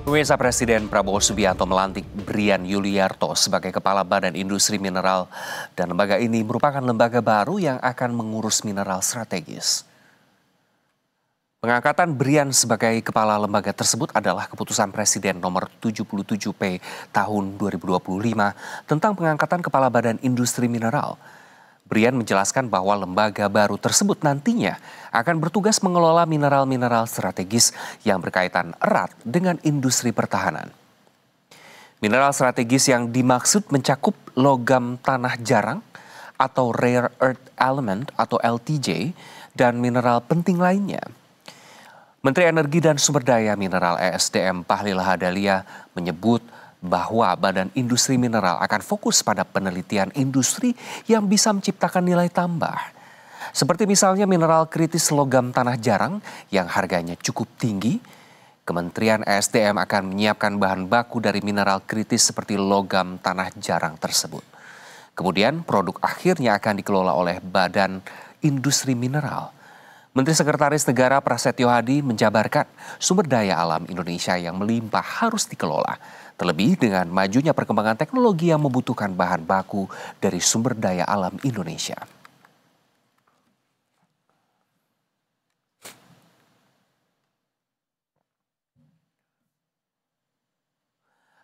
Pemirsa, Presiden Prabowo Subianto melantik Brian Yuliarto sebagai Kepala Badan Industri Mineral dan lembaga ini merupakan lembaga baru yang akan mengurus mineral strategis. Pengangkatan Brian sebagai kepala lembaga tersebut adalah keputusan Presiden nomor 77P tahun 2025 tentang pengangkatan Kepala Badan Industri Mineral. Brian menjelaskan bahwa lembaga baru tersebut nantinya akan bertugas mengelola mineral-mineral strategis yang berkaitan erat dengan industri pertahanan. Mineral strategis yang dimaksud mencakup logam tanah jarang atau rare earth element atau LTJ dan mineral penting lainnya. Menteri Energi dan Sumber Daya Mineral (ESDM) Bahlil Lahadalia menyebut bahwa Badan Industri Mineral akan fokus pada penelitian industri yang bisa menciptakan nilai tambah. Seperti misalnya mineral kritis logam tanah jarang yang harganya cukup tinggi. Kementerian ESDM akan menyiapkan bahan baku dari mineral kritis seperti logam tanah jarang tersebut. Kemudian produk akhirnya akan dikelola oleh Badan Industri Mineral. Menteri Sekretaris Negara Prasetyo Hadi menjabarkan sumber daya alam Indonesia yang melimpah harus dikelola. Terlebih dengan majunya perkembangan teknologi yang membutuhkan bahan baku dari sumber daya alam Indonesia.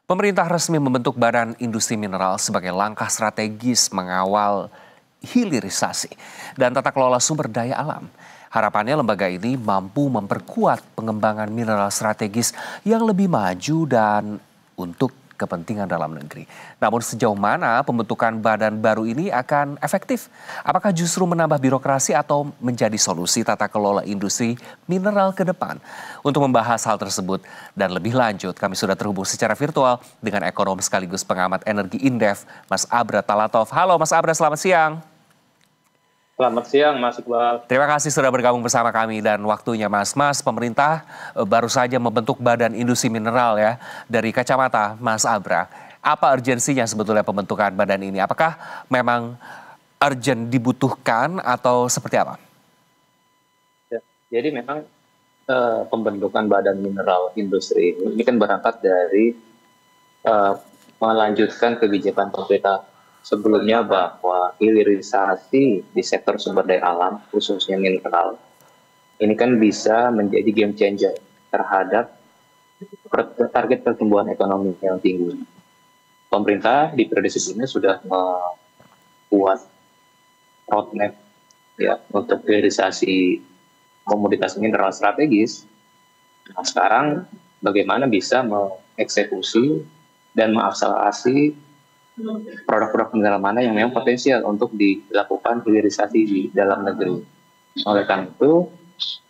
Pemerintah resmi membentuk Badan Industri Mineral sebagai langkah strategis mengawal hilirisasi dan tata kelola sumber daya alam. Harapannya lembaga ini mampu memperkuat pengembangan mineral strategis yang lebih maju dan untuk kepentingan dalam negeri. Namun sejauh mana pembentukan badan baru ini akan efektif? Apakah justru menambah birokrasi atau menjadi solusi tata kelola industri mineral ke depan? Untuk membahas hal tersebut dan lebih lanjut, kami sudah terhubung secara virtual dengan ekonom sekaligus pengamat energi Indef, Mas Abra Talatov. Halo Mas Abra, selamat siang. Selamat siang, Mas Iqbal. Terima kasih sudah bergabung bersama kami dan waktunya, Mas. Pemerintah baru saja membentuk Badan Industri Mineral ya. Dari kacamata Mas Abra, apa urgensinya sebetulnya pembentukan badan ini? Apakah memang urgent dibutuhkan atau seperti apa? Ya, jadi memang pembentukan Badan Mineral Industri ini kan berangkat dari melanjutkan kebijakan pemerintah sebelumnya bahwa hilirisasi di sektor sumber daya alam, khususnya mineral, ini kan bisa menjadi game changer terhadap target pertumbuhan ekonomi yang tinggi. Pemerintah di periode sebelumnya sudah membuat roadmap ya untuk hilirisasi komoditas mineral strategis. Nah, sekarang bagaimana bisa mengeksekusi dan mengakselerasi produk-produk mineral mana yang memang potensial untuk dilakukan hilirisasi di dalam negeri. Oleh karena itu,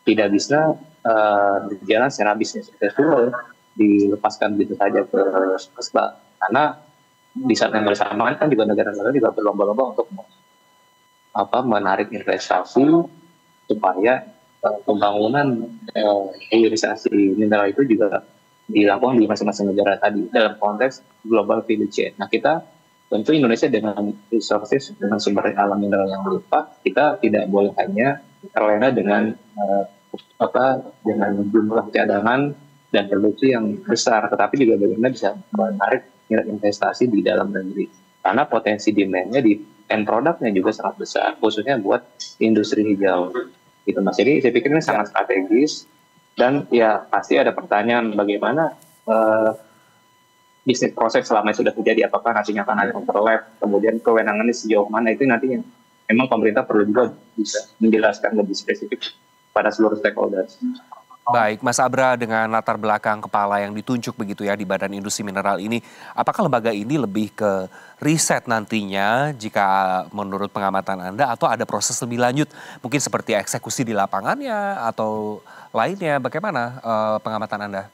tidak bisa berjalan secara bisnis casual dilepaskan begitu saja ke swasta. Karena di saat yang bersamaan kan juga negara-negara juga berlomba-lomba untuk menarik investasi supaya pembangunan hilirisasi mineral itu juga dilakukan di masing-masing negara tadi dalam konteks global value chain. Nah, kita tentu Indonesia dengan resources, dengan sumber alam mineral yang melimpah, kita tidak boleh hanya terlena dengan dengan jumlah cadangan dan produksi yang besar, tetapi juga bagaimana bisa menarik investasi di dalam negeri. Karena potensi demand-nya di end product-nya juga sangat besar, khususnya buat industri hijau. Gitu, Mas. Jadi saya pikir ini sangat strategis dan ya pasti ada pertanyaan bagaimana bisnis proses selama sudah terjadi, apakah nantinya akan ada overlap, kemudian kewenangannya sejauh mana, itu nantinya memang pemerintah perlu juga bisa menjelaskan lebih spesifik pada seluruh stakeholders. Baik, Mas Abra, dengan latar belakang kepala yang ditunjuk begitu ya di Badan Industri Mineral ini, apakah lembaga ini lebih ke riset nantinya jika menurut pengamatan Anda atau ada proses lebih lanjut, mungkin seperti eksekusi di lapangannya atau lainnya, bagaimana pengamatan Anda?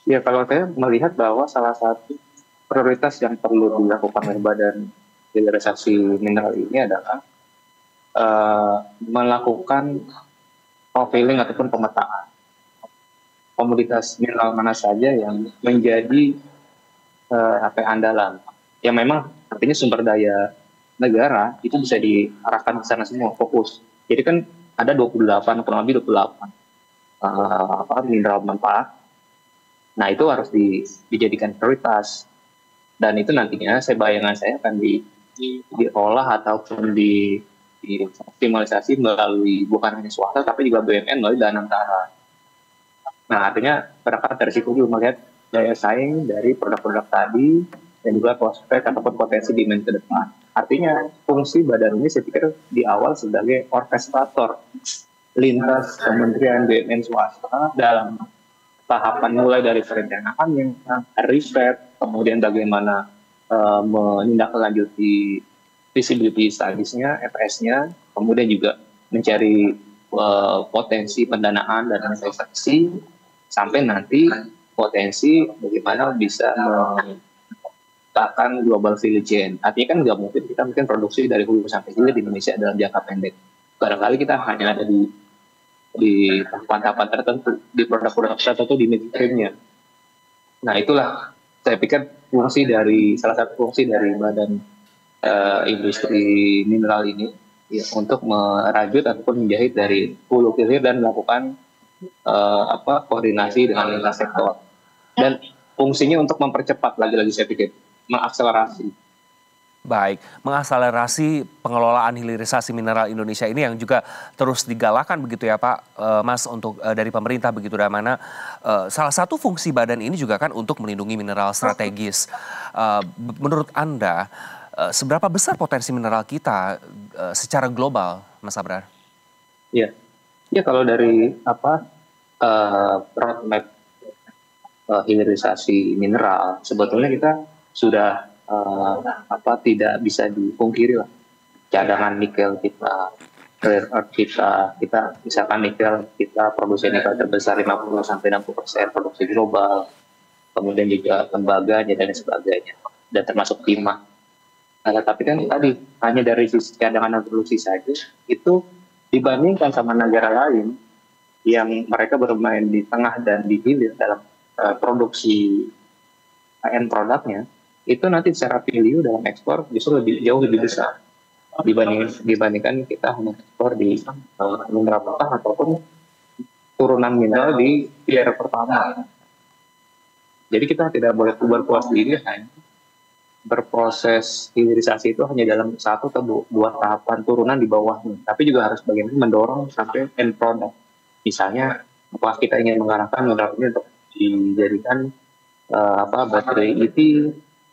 Ya, kalau saya melihat bahwa salah satu prioritas yang perlu dilakukan oleh Badan Hilirisasi Mineral ini adalah melakukan profiling ataupun pemetaan komoditas mineral mana saja yang menjadi andalan. Yang memang artinya sumber daya negara itu bisa diarahkan ke sana semua, fokus. Jadi kan ada 28, kurang lebih 28 mineral manfaat Nah itu harus dijadikan prioritas, dan itu nantinya bayangan saya akan diolah ataupun dioptimalisasi melalui bukan hanya swasta tapi juga BUMN melalui dana negara. Nah artinya berangkat dari situ juga melihat daya saing dari produk-produk tadi dan juga prospek ataupun potensi demand ke depan. Artinya fungsi badan ini saya pikir di awal sebagai orkestrator lintas kementerian BUMN swasta dalam tahapan mulai dari perencanaannya, riset, kemudian bagaimana menindaklanjuti visibility studies-nya, FS-nya, kemudian juga mencari potensi pendanaan dan investasi, sampai nanti potensi bagaimana bisa menciptakan global value chain. Artinya kan nggak mungkin kita mungkin produksi dari hulu sampai hilir di Indonesia dalam jangka pendek. Barangkali kita hanya ada di tahapan-tahapan tertentu, di produk-produk tertentu di midstream-nya. Nah itulah saya pikir salah satu fungsi dari badan industri mineral ini ya, untuk merajut ataupun menjahit dari hulu ke hilir dan melakukan koordinasi dengan lintas sektor. Dan fungsinya untuk mempercepat, lagi-lagi saya pikir mengakselerasi. Baik, mengakselerasi pengelolaan hilirisasi mineral Indonesia ini yang juga terus digalakan begitu ya Pak, Mas, untuk dari pemerintah begitu, dan mana salah satu fungsi badan ini juga kan untuk melindungi mineral strategis. Menurut Anda, seberapa besar potensi mineral kita secara global, Mas Abrar? Ya, kalau dari roadmap hilirisasi mineral, sebetulnya kita sudah tidak bisa dipungkiri lah, cadangan nikel kita, rare earth kita misalkan nikel kita produksi nikel terbesar 50-60% produksi global, kemudian juga tembaganya dan sebagainya, dan termasuk timah. Nah, tapi kan tadi hanya dari sisi cadangan dan produksi saja itu dibandingkan sama negara lain yang mereka bermain di tengah dan di hilir dalam produksi end produknya, itu nanti secara value dalam ekspor justru jauh lebih besar dibandingkan kita hanya ekspor di mineral mentah ataupun turunan mineral di tier pertama. Jadi kita tidak boleh berpuas diri hanya berproses hilirisasi itu hanya dalam satu atau dua tahapan turunan di bawahnya, tapi juga harus bagaimana mendorong sampai end product. Misalnya apakah kita ingin mengarahkan mineral ini untuk dijadikan baterai EV,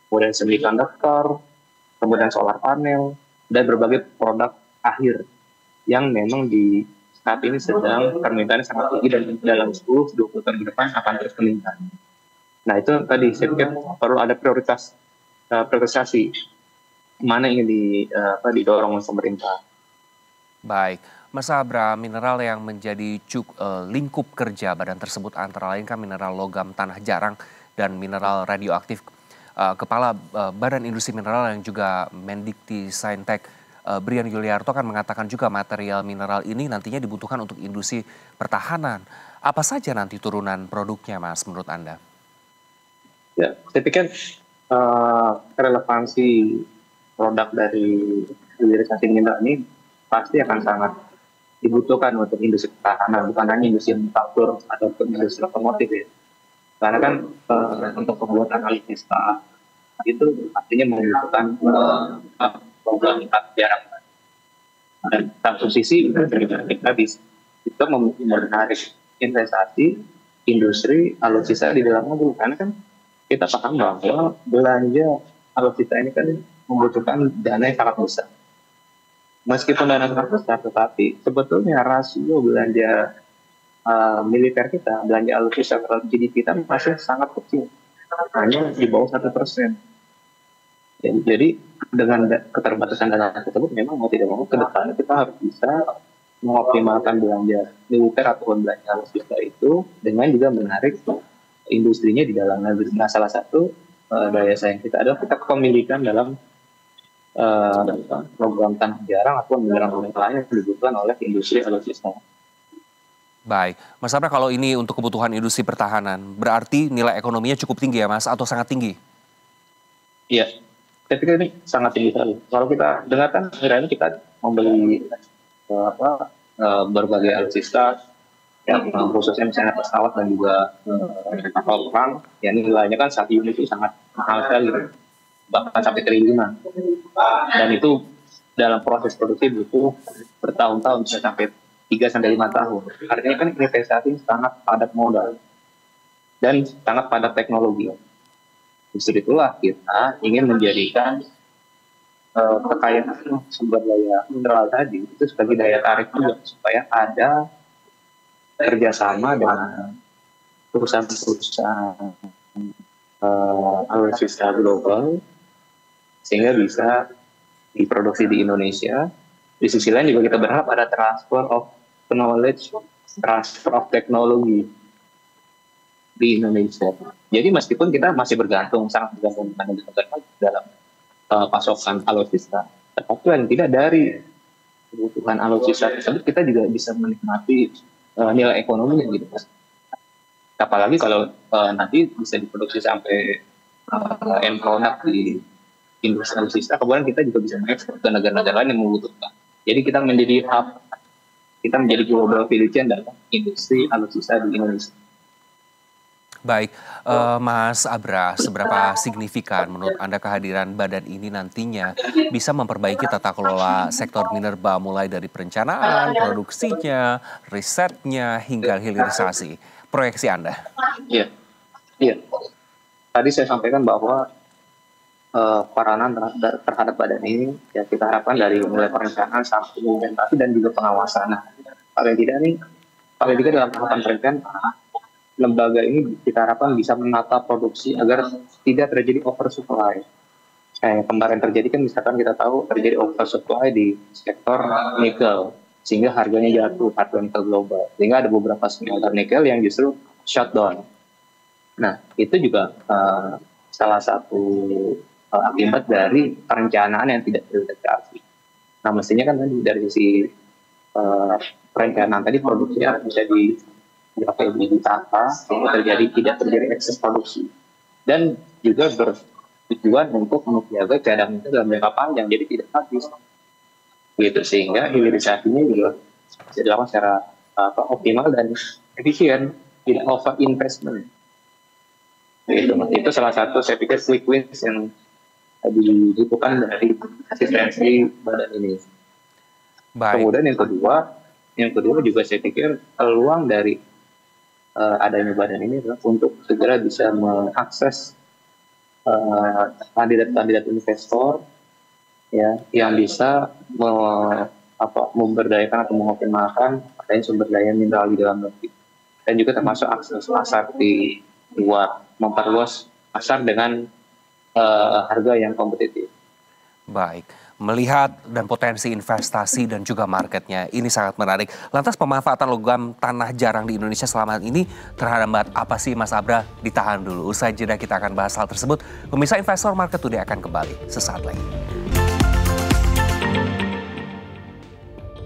kemudian semikonduktor, kemudian solar panel, dan berbagai produk akhir yang memang di saat ini sedang permintaannya sangat tinggi dan dalam 10-20 tahun ke depan akan terus meningkat. Nah itu tadi saya pikir perlu ada priorisasi mana yang didorong oleh pemerintah. Baik, Mas Abra, mineral yang menjadi lingkup kerja badan tersebut antara lain kan mineral logam tanah jarang dan mineral radioaktif. Kepala Badan Industri Mineral yang juga Mendikti Saintek, Brian Yuliarto, kan mengatakan juga material mineral ini nantinya dibutuhkan untuk industri pertahanan. Apa saja nanti turunan produknya, Mas, menurut Anda? Ya, saya pikir relevansi produk dari hilirisasi mineral ini pasti akan sangat dibutuhkan untuk industri pertahanan, bukan hanya industri manufaktur ataupun industri otomotif ya. Karena kan untuk pembuatan alutsista itu artinya membutuhkan program jarak. Dan satu sisi kita bisa menarik investasi industri alutsista di dalam negeri, karena kan kita paham bahwa belanja alutsista ini kan membutuhkan dana yang sangat besar. Meskipun dana sangat besar, tetapi sebetulnya rasio belanja militer kita, belanja alutsista terhadap GDP kita masih sangat kecil, hanya di bawah 1%. Jadi dengan keterbatasan dana tersebut, memang mau tidak mau ke depan kita harus bisa mengoptimalkan belanja militer ataupun belanja alutsista itu dengan juga menarik industrinya di dalam negeri. Nah, salah satu daya saing kita adalah kita kepemilikan dalam program tanah jarang ataupun mineral lain yang dibutuhkan oleh industri alutsista. Baik, Mas Abra, kalau ini untuk kebutuhan industri pertahanan, berarti nilai ekonominya cukup tinggi ya, Mas, atau sangat tinggi? Iya, saya pikir ini sangat tinggi sekali. Kalau kita dengarkan, akhirnya kita membeli berbagai alutsista ya, khususnya misalnya pesawat dan juga kapal perang, ya nilainya kan satu unit itu sangat mahal sekali, bahkan sampai triliunan. Dan itu dalam proses produksi butuh bertahun-tahun, bisa sampai 3 sampai 5 tahun. Artinya kan investasi sangat padat modal dan sangat padat teknologi. Justru itulah kita ingin menjadikan kekayaan sumber daya mineral tadi itu sebagai daya tarik juga, supaya ada kerjasama dengan perusahaan-perusahaan alutsista global sehingga bisa diproduksi di Indonesia. Di sisi lain juga kita berharap ada transfer of knowledge, transfer of technology di Indonesia. Jadi meskipun kita masih sangat bergantung dengan negara dalam pasokan alutsista, tetapi paling tidak dari kebutuhan alutsista tersebut kita juga bisa menikmati nilai ekonominya gitu, Mas. Apalagi kalau nanti bisa diproduksi sampai end product di industri alutsista, kemudian kita juga bisa mengekspor ke negara-negara lain yang membutuhkan. Jadi kita menjadi hub, kita menjadi global value chain dalam industri alutsista di Indonesia. Baik, Mas Abra, seberapa signifikan menurut Anda kehadiran badan ini nantinya bisa memperbaiki tata kelola sektor minerba mulai dari perencanaan, produksinya, risetnya, hingga hilirisasi? Proyeksi Anda? Iya, iya. Tadi saya sampaikan bahwa peranan terhadap badan ini ya kita harapkan dari mulai perencanaan sampai implementasi dan juga pengawasan. Nah, paling tidak dalam tahapan perencanaan, lembaga ini kita harapkan bisa menata produksi agar tidak terjadi oversupply. Kemarin terjadi kan misalkan kita tahu terjadi oversupply di sektor nikel, sehingga harganya jatuh, harga nikel global. Sehingga ada beberapa smelter nikel yang justru shutdown. Nah, itu juga salah satu akibat dari perencanaan yang tidak terintegrasi. Nah, mestinya kan tadi dari sisi perencanaan tadi produksinya bisa ditata sehingga tidak terjadi ekses produksi, dan juga bertujuan untuk menjaga cadangan itu dalam jangka panjang, jadi tidak habis gitu, sehingga hilirisasinya juga bisa dilakukan secara optimal dan efisien, tidak over investment gitu. Itu salah satu saya pikir quick wins yang dibutuhkan dari asistensi badan ini. Baik. Kemudian yang kedua juga saya pikir peluang dari adanya badan ini adalah untuk segera bisa mengakses kandidat-kandidat investor ya yang bisa memberdayakan atau mengoptimalkan adanya sumber daya mineral di dalam negeri, dan juga termasuk akses pasar di luar, memperluas pasar dengan harga yang kompetitif. Baik. Melihat dan potensi investasi dan juga marketnya, ini sangat menarik. Lantas pemanfaatan logam tanah jarang di Indonesia selama ini terhambat apa sih, Mas Abra? Ditahan dulu, usai jeda kita akan bahas hal tersebut. Pemirsa, Investor Market Today akan kembali sesaat lagi.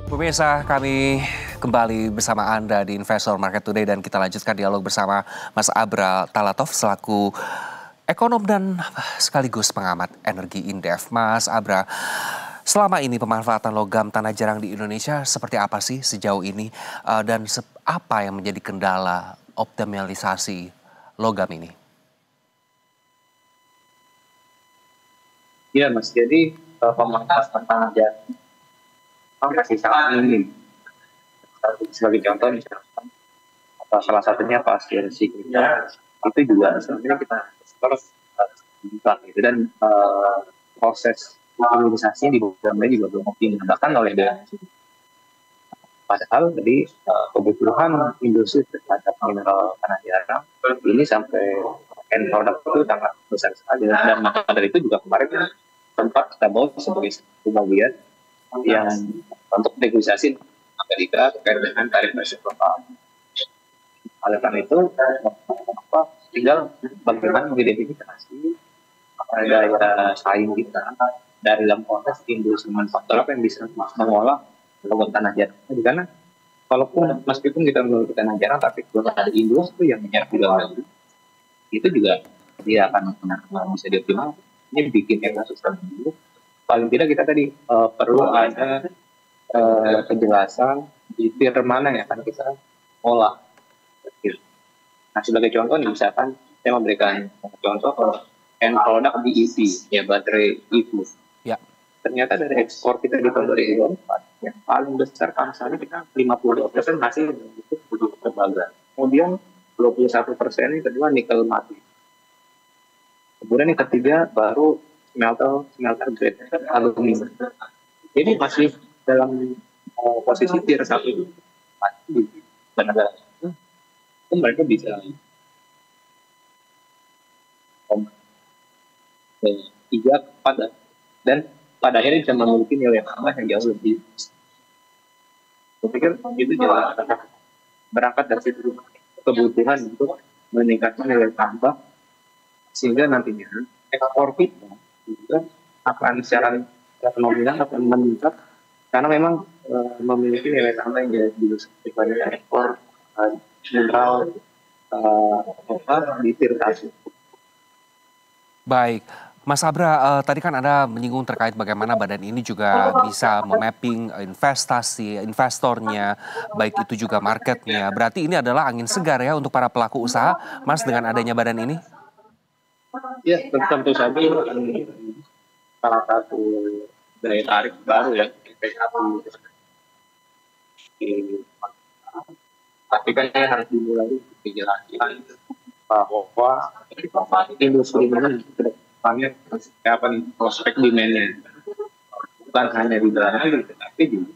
Pemirsa, kami kembali bersama Anda di Investor Market Today dan kita lanjutkan dialog bersama Mas Abra Talatov selaku ekonom dan sekaligus pengamat energi Indef. Mas Abra, selama ini pemanfaatan logam tanah jarang di Indonesia seperti apa sih sejauh ini? Dan apa yang menjadi kendala optimalisasi logam ini? Iya Mas, jadi pemanfaatan tanah jarang masih sangat minim. Sebagai contoh misalkan salah satunya pasir kita itu juga sebenarnya kita terus gitu, dan proses organisasinya di beberapa juga belum optimal, bahkan oleh BUMN. Padahal jadi kebutuhan industri terhadap mineral tanah jarang ini sampai end product itu sangat besar sekali, dan maka dari itu juga kemarin sempat kita bawa sebagai satu bagian yang untuk negosiasi Amerika terkait dengan tarif resiprokal. Oleh karena itu, tinggal bagaimana mengidentifikasi daya saing kita dari dalam konteks industri manufaktur apa yang bisa mengolah logam tanah jarang. Karena kalaupun meskipun kita memiliki tanah jarang, tapi kalau ada industri yang menyerap di dalam negeri, itu juga dia akan bisa dioptimalkan. Ini bikin ekosistem dulu. Paling tidak kita tadi perlu ada kejelasan di tier mana yang akan kita olah. Nah, sebagai contoh nih, misalkan saya memberikan contoh end product di EV, ya baterai EV. Ya. Ternyata dari ekspor kita di tahun 2024, yang paling besar misalnya kita 52% masih untuk produk tembaga. Kemudian 21% yang kedua nikel mati. Kemudian yang ketiga baru smelter grade aluminium. Jadi masih dalam posisi tier 1 itu di negara itu mereka bisa tiga pada dan pada akhirnya bisa memiliki nilai tambah yang jauh lebih. Saya pikir itu juga berangkat dari situ kebutuhan untuk meningkatkan nilai tambah sehingga nantinya ekspor kita juga akan secara nominal akan meningkat karena memang memiliki nilai tambah yang jauh dibanding ekspor mineral di tier 1. Baik, Mas Abra, tadi kan Anda menyinggung terkait bagaimana badan ini juga bisa memapping investasi, investornya, baik itu juga marketnya. Berarti ini adalah angin segar ya untuk para pelaku usaha, Mas, dengan adanya badan ini? Ya, tentu saja itu akan salah satu daya tarik baru ya. Tapi kan harus dimulai dijelaskan bahwa industri ini kedepannya seperti apa nih prospek demand-nya, bukan hanya di dalam negeri tetapi juga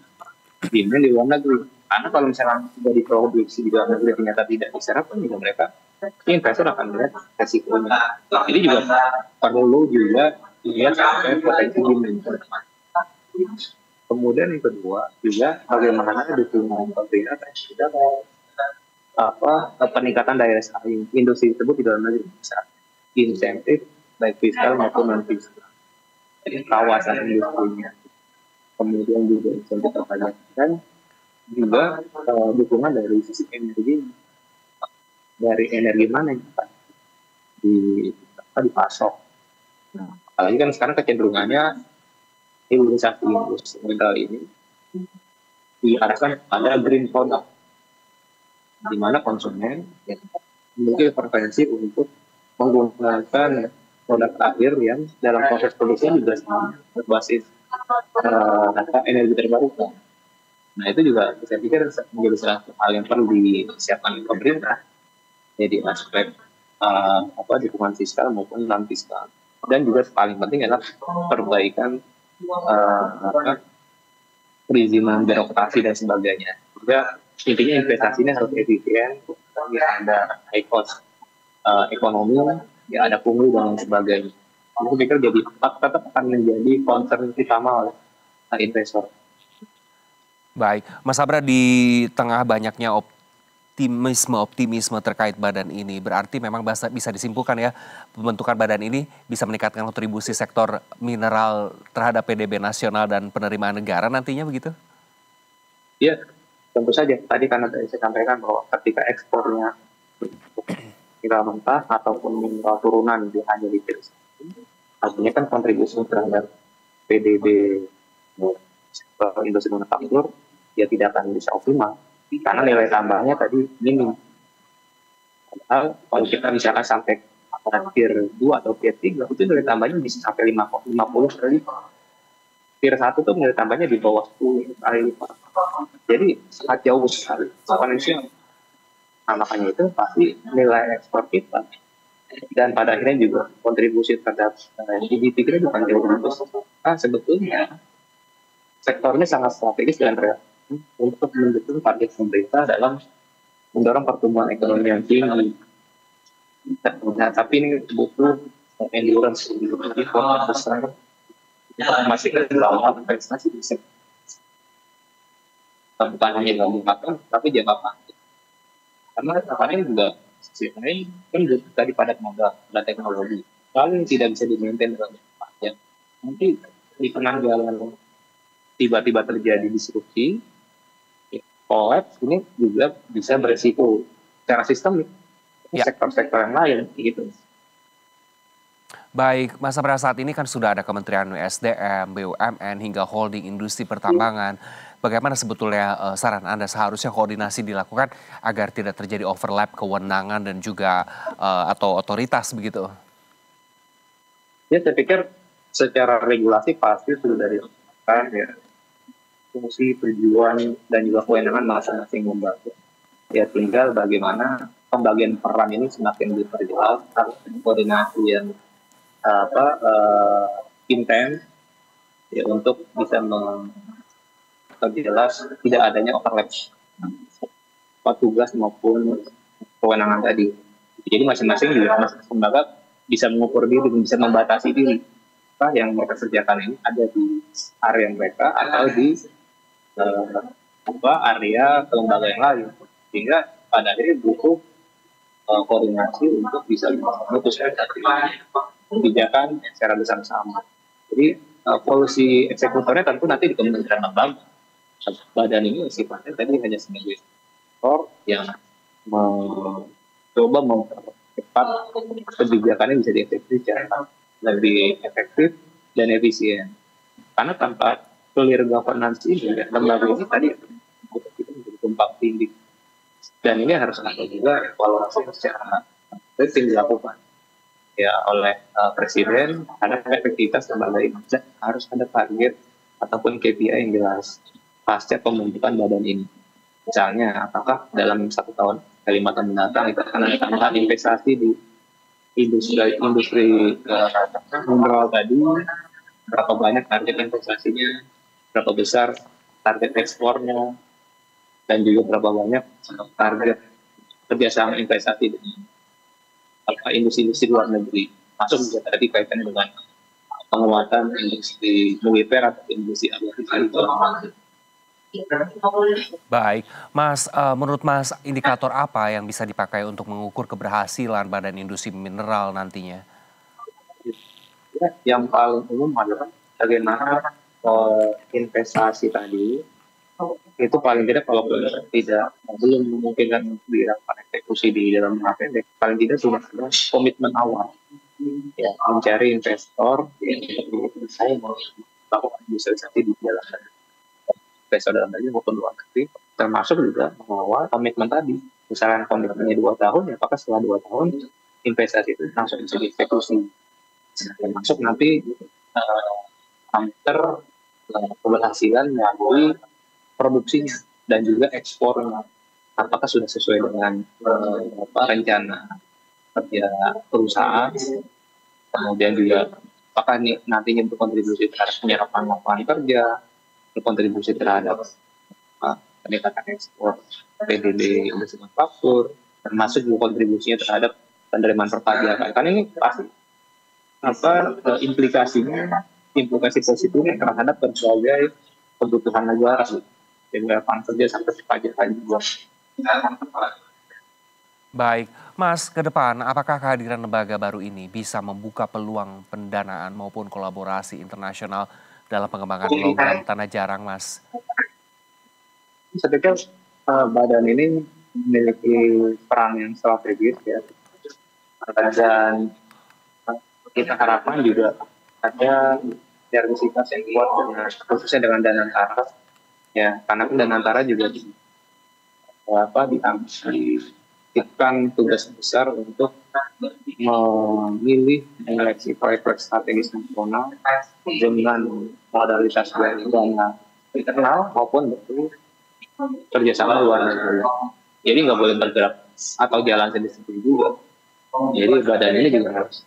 demand di luar negeri. Karena kalau misalnya sudah diproduksi di dalam negeri ternyata tidak diserap kan juga mereka investor akan melihat resikonya. Jadi juga perlu juga lihat sampai potensi demand. Kemudian yang kedua juga bagaimana dukungan pemerintah terhadap peningkatan daya saing industri tersebut di dalam negeri, misalnya insentif baik fiskal maupun non fiskal, jadi kawasan industrinya, kemudian juga insentif perpajakan, juga dukungan dari sisi energi, dari energi mana yang dipasok. Nah, apalagi kan sekarang kecenderungannya hilirisasi industri mineral ini diarahkan pada green product, di mana konsumen memiliki preferensi untuk menggunakan produk akhir yang dalam proses produksi juga berbasis data energi terbarukan. Nah itu juga saya pikir menjadi salah satu hal yang perlu disiapkan pemerintah, jadi aspek dukungan fiskal maupun non fiskal, dan juga paling penting adalah perbaikan perizinan birokrasi dan sebagainya. Juga intinya investasinya harus efisien, ada high cost ekonomi, ya ada pungli dan sebagainya. Aku pikir jadi tetap akan menjadi concern utama oleh investor. Baik, Mas Abra, di tengah banyaknya optimisme terkait badan ini, berarti memang bisa disimpulkan ya, pembentukan badan ini bisa meningkatkan kontribusi sektor mineral terhadap PDB nasional dan penerimaan negara nantinya begitu? Iya, tentu saja. Tadi karena saya sampaikan bahwa ketika ekspornya mineral mentah ataupun mineral turunan hanya di artinya kan kontribusi terhadap PDB sektor industri manufaktur ya tidak akan bisa optimal karena nilai tambahnya tadi minim. Padahal kalau kita misalkan sampai tier 2 atau tier 3 itu nilai tambahnya bisa sampai 50 kali lipat. Tier 1 tuh nilai tambahnya di bawah 10 kali lipat. Jadi sangat jauh sekali eksponensial. Nah, makanya itu pasti nilai ekspor kita dan pada akhirnya juga kontribusi terhadap GDP kita bukan jauh lebih besar. Nah, sebetulnya sektor ini sangat strategis dan relevan untuk mendukung target pemerintah dalam mendorong pertumbuhan ekonomi yang tinggi. Nah, tapi ini butuh endurance, butuh effort besar. Masih ke dalam investasi bisa bukan hanya dalam makan, tapi jangka panjang. Karena apalagi juga sebenarnya kan tadi padat modal dan teknologi, kalau tidak bisa di-maintain dalam jangka panjang, nanti di tengah jalan tiba-tiba terjadi disrupsi, collapse, ini juga bisa beresiko secara sistemik sektor-sektor yang lain gitu. Baik, masa pada saat ini kan sudah ada Kementerian SDM, BUMN, hingga holding industri pertambangan. Bagaimana sebetulnya saran Anda seharusnya koordinasi dilakukan agar tidak terjadi overlap kewenangan dan juga atau otoritas begitu? Ya, saya pikir secara regulasi pasti sudah dilakukan ya, fungsi, tujuan, dan juga kewenangan masing-masing lembaga. Ya, tinggal bagaimana pembagian peran ini semakin diperjelas, harus koordinasi yang intens ya, untuk bisa memperjelas tidak adanya overlap tugas maupun kewenangan tadi. Jadi masing-masing juga lembaga bisa mengukur diri, bisa membatasi diri apa yang mereka kerjakan ini ada di area mereka atau di area lembaga yang lain, sehingga pada akhirnya butuh koordinasi untuk bisa memutuskan kebijakan secara bersama-sama. Jadi polusi eksekutornya tentu nanti di Kementerian Lembaga. Badan ini sifatnya tadi hanya sebagai sektor yang mencoba mempercepat kebijakannya bisa dieksekusi secara lebih efektif dan efisien. Karena tanpa clear governance ini, lembaga ini tadi kita menjadi tumpang tindih. Dan ini harus ada juga evaluasi secara rutin dilakukan ya oleh Presiden. Ada efektivitas lembaga ini, harus ada target ataupun KPI yang jelas pasca pembentukan badan ini. Misalnya, apakah dalam 1 tahun, 5 tahun mendatang itu akan ada tambahan investasi di industri mineral tadi, berapa banyak target investasinya, berapa besar target ekspornya, dan juga berapa banyak target kerjasama investasi dengan industri-industri luar negeri. Masuk juga tadi kaitan dengan penguatan industri militer atau industri aviasi. Baik, Mas, menurut Mas indikator apa yang bisa dipakai untuk mengukur keberhasilan Badan Industri Mineral nantinya? Ya, yang paling umum adalah bagaimana investasi tadi itu paling tidak kalau tidak belum memungkinkan dilakukan eksekusi di dalam jangka pendek, paling tidak sudah ada komitmen awal ya, mencari investor yang saya mau melakukan industrialisasi di dalam investor dalam negeri maupun luar negeri, termasuk juga mengawal komitmen tadi. Misalnya komitmennya 2 tahun, ya apakah setelah 2 tahun investasi itu langsung bisa dieksekusi, termasuk nanti keberhasilan melalui produksinya dan juga ekspornya, apakah sudah sesuai dengan rencana kerja perusahaan, kemudian juga apakah nantinya berkontribusi terhadap penyerapan lapangan kerja, berkontribusi terhadap peningkatan ekspor PDB industri manufaktur, termasuk juga kontribusinya terhadap penerimaan perpajakan. Karena ini pasti implikasi positifnya terhadap berbagai kebutuhan negara, sehingga lapangan kerja sampai perpajakan juga. Baik, Mas, ke depan apakah kehadiran lembaga baru ini bisa membuka peluang pendanaan maupun kolaborasi internasional dalam pengembangan logam tanah jarang, Mas? Saya pikir badan ini memiliki peran yang strategis ya, dan kita harapkan juga ada sinergisitas yang kuat dengan khususnya dengan Danantara ya, karena Danantara juga dititipkan tugas besar untuk memilih menyeleksi proyek-proyek strategis nasional dengan modalitas dana internal maupun bentuk kerjasama luar negeri. Jadi nggak boleh bergerak atau jalan sendiri juga. Jadi badan ini juga harus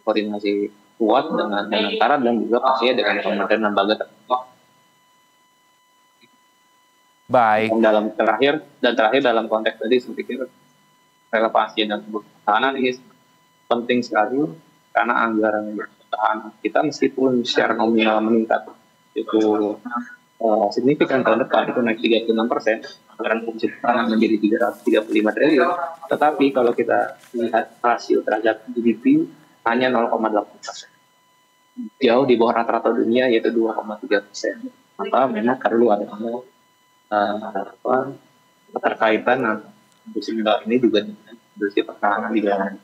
koordinasi kuat dengan Danantara dan juga pastinya dengan kementerian lembaga terkait. Baik. Dan terakhir dalam konteks tadi saya pikir relevansi dan pertahanan ini penting sekali, karena anggaran pertahanan kita meskipun secara nominal meningkat itu signifikan tahun depan, itu naik 36%, anggaran fungsi pertahanan menjadi 335 triliun, tetapi kalau kita lihat rasio terhadap GDP hanya 0,8%, jauh di bawah rata-rata dunia yaitu 2,3%. Maka memang perlu ada keterkaitan industri mineral ini juga dengan industri pertahanan di dalam.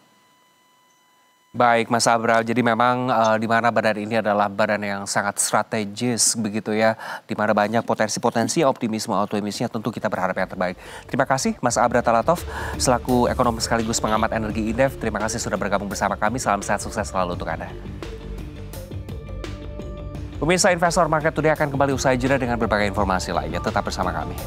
Baik, Mas Abra. Jadi memang di mana badan ini adalah badan yang sangat strategis begitu ya, di mana banyak potensi-potensi optimisme auto emisinya, tentu kita berharap yang terbaik. Terima kasih Mas Abra Talatov selaku ekonom sekaligus pengamat energi INDEF. Terima kasih sudah bergabung bersama kami. Salam sehat sukses selalu untuk Anda. Pemirsa Investor Market Today akan kembali usai jeda dengan berbagai informasi lainnya. Tetap bersama kami.